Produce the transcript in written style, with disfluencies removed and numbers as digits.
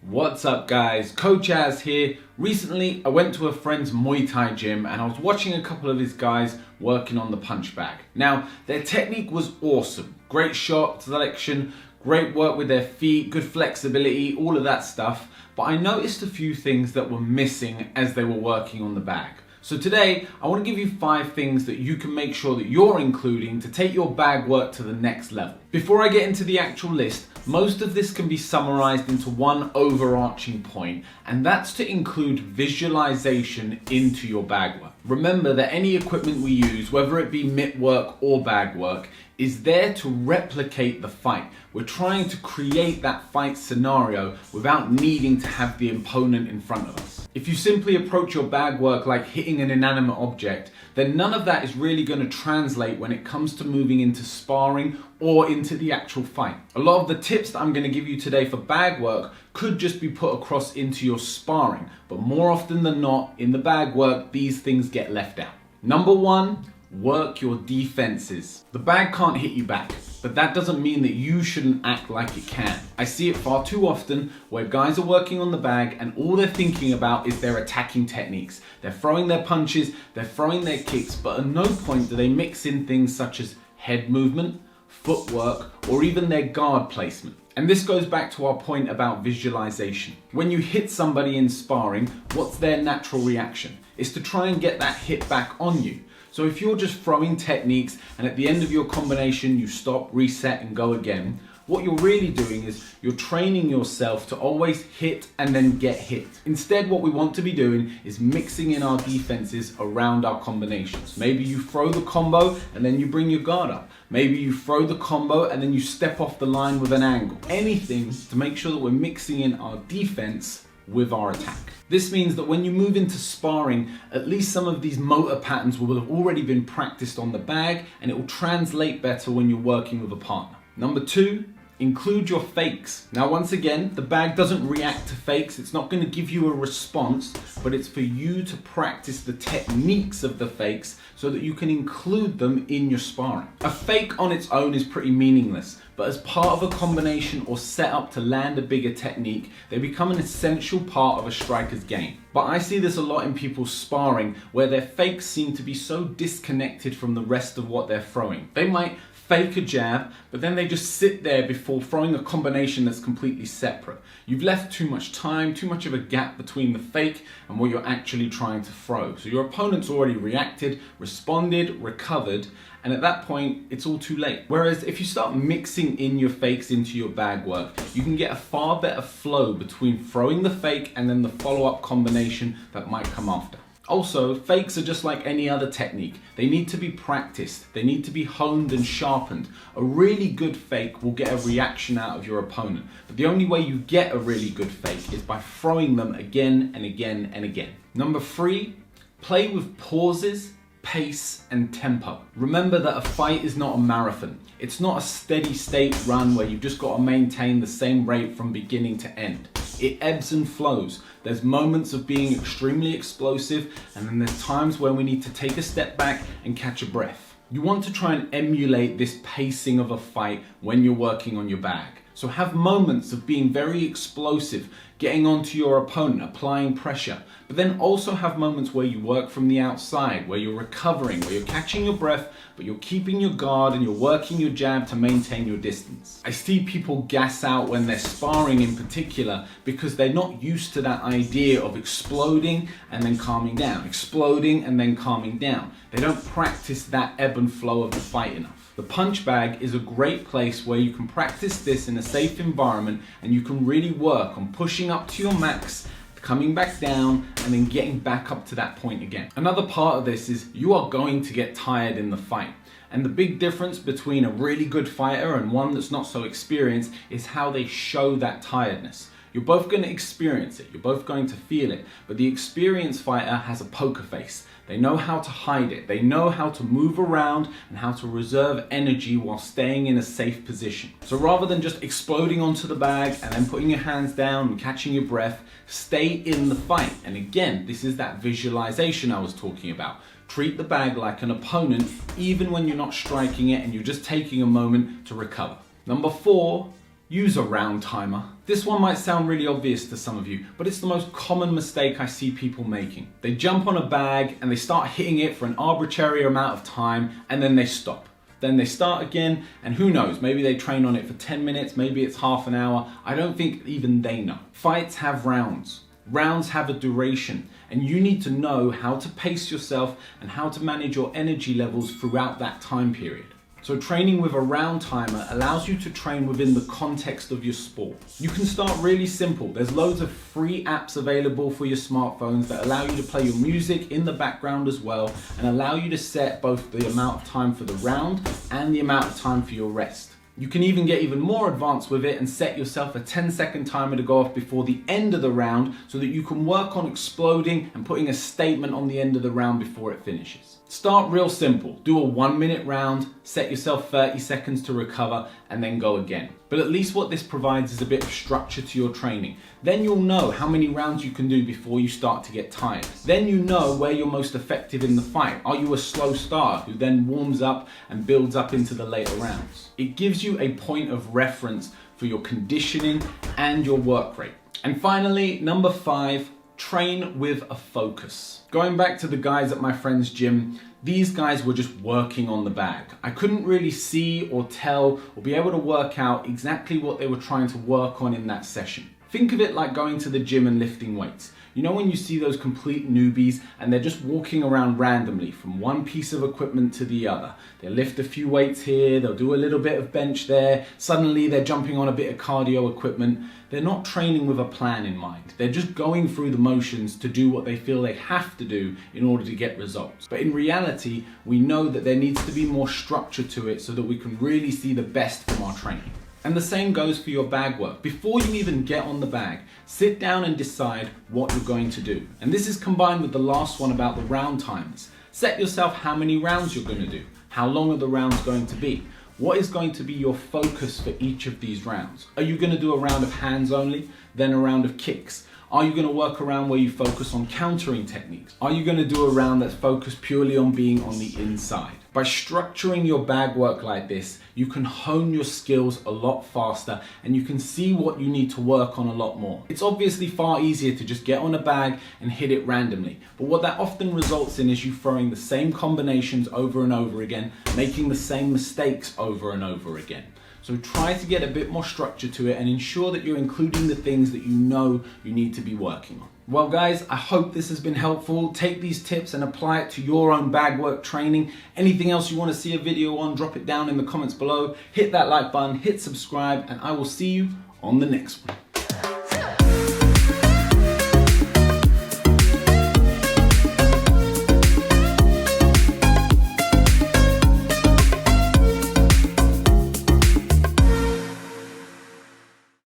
What's up guys, Coach Az here. Recently I went to a friend's Muay Thai gym and I was watching a couple of his guys working on the punch bag. Now their technique was awesome, great shot selection, great work with their feet, good flexibility, all of that stuff. But I noticed a few things that were missing as they were working on the bag. So today I want to give you 5 things that you can make sure that you're including to take your bag work to the next level. Before I get into the actual list, most of this can be summarized into one overarching point, and that's to include visualization into your bag work. Remember that any equipment we use, whether it be mitt work or bag work, is there to replicate the fight. We're trying to create that fight scenario without needing to have the opponent in front of us. If you simply approach your bag work like hitting an inanimate object, then none of that is really going to translate when it comes to moving into sparring or into the actual fight. A lot of the tips that I'm going to give you today for bag work could just be put across into your sparring, but more often than not, in the bag work, these things get left out. Number 1, work your defenses. The bag can't hit you back, but that doesn't mean that you shouldn't act like it can. I see it far too often where guys are working on the bag and all they're thinking about is their attacking techniques. They're throwing their punches, they're throwing their kicks, but at no point do they mix in things such as head movement, footwork, or even their guard placement. And this goes back to our point about visualization. When you hit somebody in sparring, what's their natural reaction? It's to try and get that hit back on you. So if you're just throwing techniques and at the end of your combination you stop, reset and go again, what you're really doing is you're training yourself to always hit and then get hit. Instead, what we want to be doing is mixing in our defenses around our combinations. Maybe you throw the combo and then you bring your guard up. Maybe you throw the combo and then you step off the line with an angle. Anything to make sure that we're mixing in our defense with our attack. This means that when you move into sparring, at least some of these motor patterns will have already been practiced on the bag and it will translate better when you're working with a partner. Number 2, include your fakes. Now once again, the bag doesn't react to fakes. It's not going to give you a response, but it's for you to practice the techniques of the fakes so that you can include them in your sparring. A fake on its own is pretty meaningless, but as part of a combination or setup to land a bigger technique, they become an essential part of a striker's game. But I see this a lot in people's sparring where their fakes seem to be so disconnected from the rest of what they're throwing. They might fake a jab, but then they just sit there before throwing a combination that's completely separate. You've left too much time, too much of a gap between the fake and what you're actually trying to throw. So your opponent's already reacted, responded, recovered, and at that point, it's all too late. Whereas if you start mixing in your fakes into your bag work, you can get a far better flow between throwing the fake and then the follow-up combination that might come after. Also, fakes are just like any other technique. They need to be practiced. They need to be honed and sharpened. A really good fake will get a reaction out of your opponent. But the only way you get a really good fake is by throwing them again and again and again. Number 3, play with pauses, pace and tempo. Remember that a fight is not a marathon. It's not a steady state run where you've just got to maintain the same rate from beginning to end. It ebbs and flows. There's moments of being extremely explosive, and then there's times where we need to take a step back and catch a breath. You want to try and emulate this pacing of a fight when you're working on your bag. So have moments of being very explosive, getting onto your opponent, applying pressure, but then also have moments where you work from the outside, where you're recovering, where you're catching your breath, but you're keeping your guard and you're working your jab to maintain your distance. I see people gas out when they're sparring in particular because they're not used to that idea of exploding and then calming down, exploding and then calming down. They don't practice that ebb and flow of the fight enough. The punch bag is a great place where you can practice this in a safe environment and you can really work on pushing up to your max, coming back down and then getting back up to that point again. Another part of this is you are going to get tired in the fight. And the big difference between a really good fighter and one that's not so experienced is how they show that tiredness. You're both going to experience it, you're both going to feel it, but the experienced fighter has a poker face. They know how to hide it, they know how to move around and how to reserve energy while staying in a safe position. So rather than just exploding onto the bag and then putting your hands down and catching your breath, stay in the fight. And again, this is that visualization I was talking about. Treat the bag like an opponent even when you're not striking it and you're just taking a moment to recover. Number 4, Use a round timer. This one might sound really obvious to some of you, but it's the most common mistake I see people making. They jump on a bag and they start hitting it for an arbitrary amount of time and then they stop. Then they start again, and who knows, maybe they train on it for 10 minutes, maybe it's half an hour. I don't think even they know. Fights have rounds. Rounds have a duration, and you need to know how to pace yourself and how to manage your energy levels throughout that time period. So training with a round timer allows you to train within the context of your sport. You can start really simple. There's loads of free apps available for your smartphones that allow you to play your music in the background as well and allow you to set both the amount of time for the round and the amount of time for your rest. You can even get even more advanced with it and set yourself a 10-second timer to go off before the end of the round so that you can work on exploding and putting a statement on the end of the round before it finishes. Start real simple. Do a 1-minute round, set yourself 30 seconds to recover, and then go again. But at least what this provides is a bit of structure to your training. Then you'll know how many rounds you can do before you start to get tired. Then you know where you're most effective in the fight. Are you a slow starter who then warms up and builds up into the later rounds? It gives you a point of reference for your conditioning and your work rate. And finally, number 5, train with a focus. Going back to the guys at my friend's gym, these guys were just working on the bag. I couldn't really see or tell or be able to work out exactly what they were trying to work on in that session. Think of it like going to the gym and lifting weights. You know when you see those complete newbies and they're just walking around randomly from one piece of equipment to the other. They'll lift a few weights here, they'll do a little bit of bench there, suddenly they're jumping on a bit of cardio equipment. They're not training with a plan in mind. They're just going through the motions to do what they feel they have to do in order to get results. But in reality, we know that there needs to be more structure to it so that we can really see the best from our training. And the same goes for your bag work. Before you even get on the bag, sit down and decide what you're going to do. And this is combined with the last one about the round timers. Set yourself how many rounds you're going to do. How long are the rounds going to be? What is going to be your focus for each of these rounds? Are you going to do a round of hands only, then a round of kicks? Are you going to work a round where you focus on countering techniques? Are you going to do a round that's focused purely on being on the inside? By structuring your bag work like this, you can hone your skills a lot faster and you can see what you need to work on a lot more. It's obviously far easier to just get on a bag and hit it randomly, but what that often results in is you throwing the same combinations over and over again, making the same mistakes over and over again. So try to get a bit more structure to it and ensure that you're including the things that you know you need to be working on. Well guys, I hope this has been helpful. Take these tips and apply it to your own bag work training. Anything else you want to see a video on, drop it down in the comments below. Hit that like button, hit subscribe, and I will see you on the next one.